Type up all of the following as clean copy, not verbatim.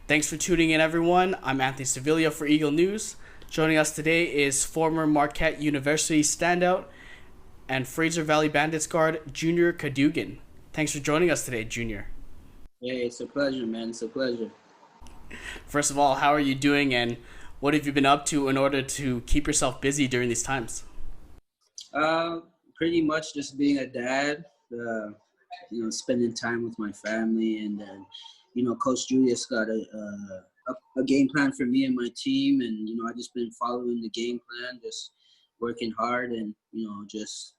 Thanks for tuning in, everyone. I'm Anthony Sevilla for Eagle News. Joining us today is former Marquette University standout and Fraser Valley Bandits guard Junior Cadougan. Thanks for joining us today, Junior. Hey, it's a pleasure, man. It's a pleasure. First of all, how are you doing and what have you been up to in order to keep yourself busy during these times? Uh, Pretty much just being a dad, spending time with my family, and then, Coach Julius got a game plan for me and my team, and I just been following the game plan, just working hard, and just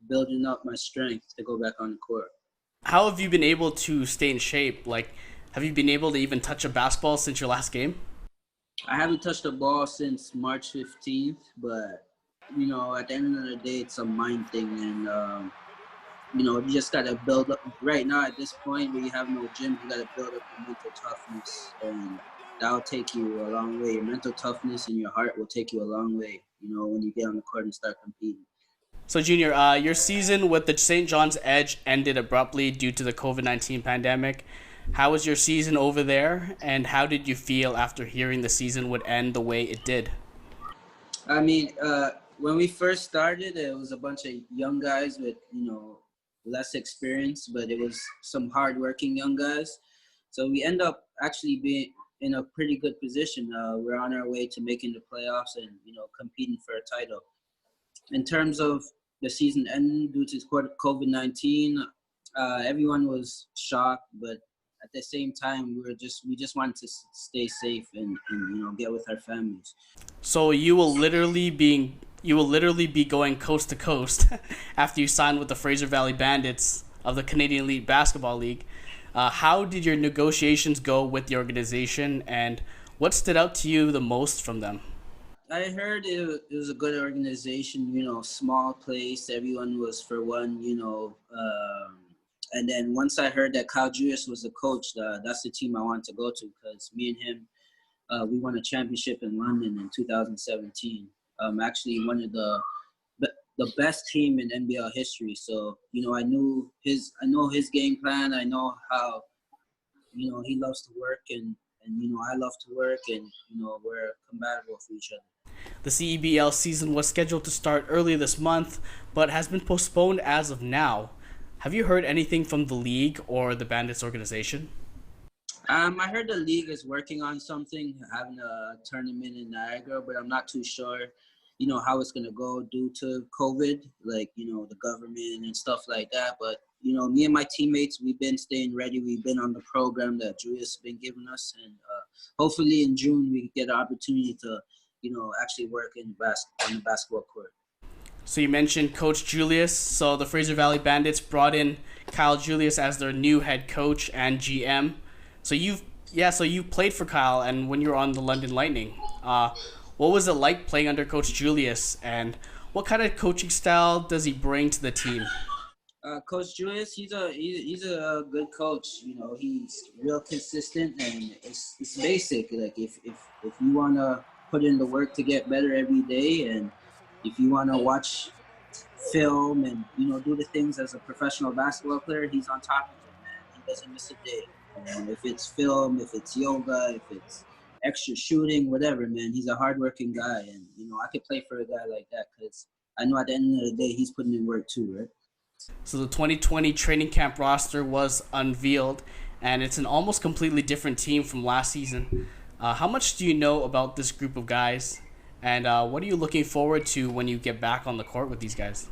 building up my strength to go back on the court. How have you been able to stay in shape? Have you been able to even touch a basketball since your last game? I haven't touched the ball since March 15th, but at the end of the day, it's a mind thing, and you just gotta build up. Right now, at this point, where you have no gym, you gotta build up your mental toughness, and that'll take you a long way. Your mental toughness and your heart will take you a long way. When you get on the court and start competing. So, Junior, your season with the St. John's Edge ended abruptly due to the COVID-19 pandemic. How was your season over there, and how did you feel after hearing the season would end the way it did? I mean, when we first started, it was a bunch of young guys with, less experience, but it was some hardworking young guys. So we end up actually being in a pretty good position. We're on our way to making the playoffs and, competing for a title. In terms of the season ending due to COVID-19, everyone was shocked, but at the same time, we just wanted to stay safe and get with our families. So you will literally be going coast to coast after you sign with the Fraser Valley Bandits of the Canadian Elite Basketball League. How did your negotiations go with the organization, and what stood out to you the most from them? I heard it was a good organization, small place. Everyone was for one, and then once I heard that Kyle Julius was the coach, that's the team I wanted to go to, because me and him, we won a championship in London in 2017. Actually one of the best team in NBL history. So, I know his game plan. I know how, he loves to work, and I love to work, and, we're compatible for each other. The CEBL season was scheduled to start earlier this month, but has been postponed as of now. Have you heard anything from the league or the Bandits organization? I heard the league is working on something, having a tournament in Niagara, but I'm not too sure, how it's going to go due to COVID, the government and stuff like that. But, me and my teammates, we've been staying ready. We've been on the program that Julius has been giving us. And hopefully in June, we get an opportunity to, actually work on the basketball court. So you mentioned Coach Julius. So the Fraser Valley Bandits brought in Kyle Julius as their new head coach and GM. So you played for Kyle, and when you were on the London Lightning, what was it like playing under Coach Julius, and what kind of coaching style does he bring to the team? Coach Julius, he's a good coach. He's real consistent, and it's basic. Like if you wanna put in the work to get better every day, and if you wanna watch film and do the things as a professional basketball player, he's on top of it, man. He doesn't miss a day. And if it's film, if it's yoga, if it's extra shooting, whatever, man, he's a hardworking guy, and I could play for a guy like that, because I know at the end of the day he's putting in work too, right? So the 2020 training camp roster was unveiled, and it's an almost completely different team from last season. How much do you know about this group of guys, and what are you looking forward to when you get back on the court with these guys?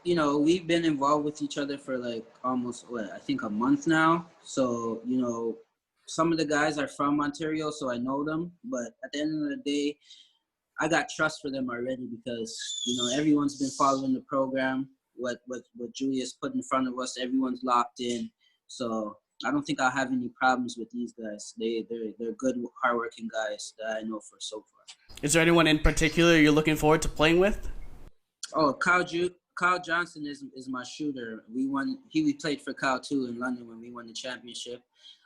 We've been involved with each other for almost, I think a month now. So, some of the guys are from Ontario, so I know them. But at the end of the day, I got trust for them already, because, everyone's been following the program, what Julius put in front of us. Everyone's locked in. So I don't think I'll have any problems with these guys. They're good, hardworking guys that I know for so far. Is there anyone in particular you're looking forward to playing with? Oh, Kyle Johnson is my shooter. We played for Kyle too in London when we won the championship.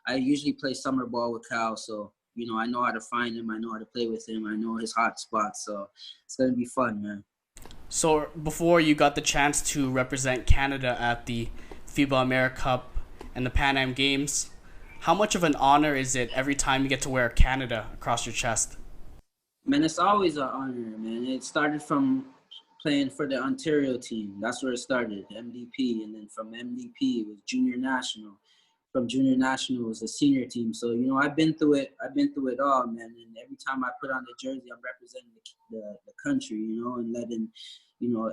I usually play summer ball with Kyle, so I know how to find him. I know how to play with him. I know his hot spots, so it's gonna be fun, man. So before you got the chance to represent Canada at the FIBA AmeriCup and the Pan Am Games, How much of an honor is it every time you get to wear Canada across your chest? Man, it's always an honor, man. It started from playing for the Ontario team. That's where it started, MDP. And then from MDP, it was junior national. From junior national, it was the senior team. So, I've been through it. I've been through it all, man. And every time I put on the jersey, I'm representing the country, and letting,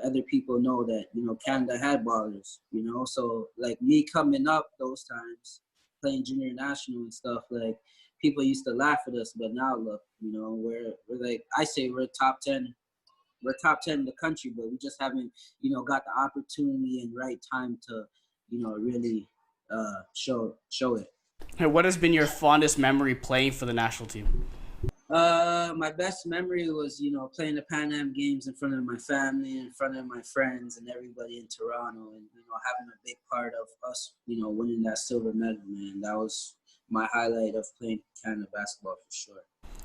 other people know that, Canada had ballers, So, like, me coming up those times, playing junior national and stuff, like, people used to laugh at us, but now look, we're like, I say we're top 10. We're top 10 in the country, but we just haven't, got the opportunity and right time to, really show it. Hey, what has been your fondest memory playing for the national team? My best memory was, playing the Pan Am games in front of my family, in front of my friends and everybody in Toronto, and, having a big part of us, winning that silver medal, man. That was my highlight of playing Canada basketball for sure.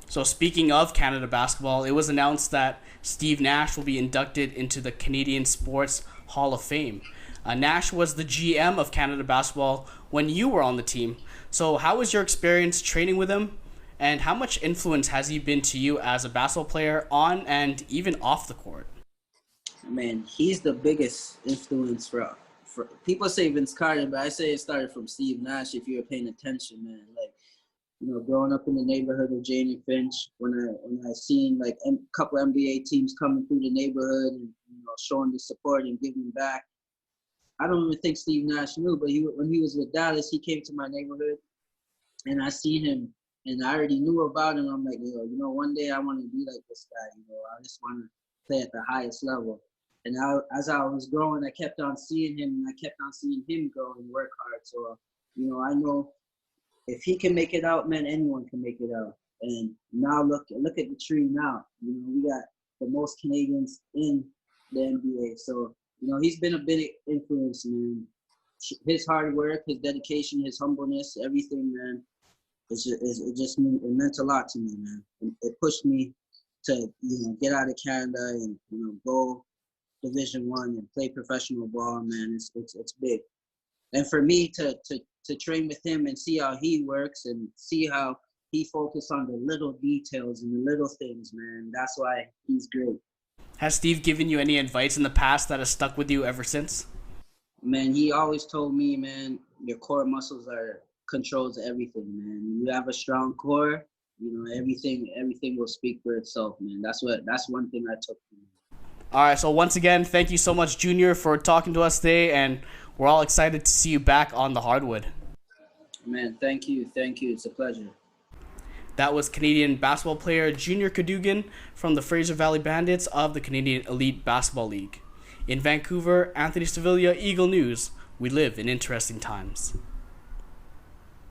So speaking of Canada basketball, it was announced that Steve Nash will be inducted into the Canadian Sports Hall of Fame. Nash was the GM of Canada basketball when you were on the team. So how was your experience training with him? And how much influence has he been to you as a basketball player on and even off the court? Man, he's the biggest influence for people say Vince Carter, but I say it started from Steve Nash if you were paying attention, man. Like, growing up in the neighborhood of Janie Finch, when I seen like a couple NBA teams coming through the neighborhood and showing the support and giving back, I don't even think Steve Nash knew, but when he was with Dallas, he came to my neighborhood, and I seen him, and I already knew about him. I'm like, one day I want to be like this guy. I just want to play at the highest level. And as I was growing, I kept on seeing him, and I kept on seeing him grow and work hard. So, I know. If he can make it out, man, anyone can make it out. And now look at the tree now. We got the most Canadians in the NBA. So, he's been a big influence, man. His hard work, his dedication, his humbleness, everything, man. It meant a lot to me, man. It pushed me to, get out of Canada and, go Division I and play professional ball, man. It's big. And for me to train with him and see how he works and see how he focuses on the little details and the little things, man, that's why he's great. Has Steve given you any advice in the past that has stuck with you ever since? Man, he always told me, man, your core muscles controls everything, man. You have a strong core, everything will speak for itself, man. That's one thing I took from him. All right, so once again, thank you so much, Junior, for talking to us today, and we're all excited to see you back on the hardwood. Man, thank you. It's a pleasure. That was Canadian basketball player Junior Cadougan from the Fraser Valley Bandits of the Canadian Elite Basketball League. In Vancouver, Anthony Sevilla, Eagle News. We live in interesting times.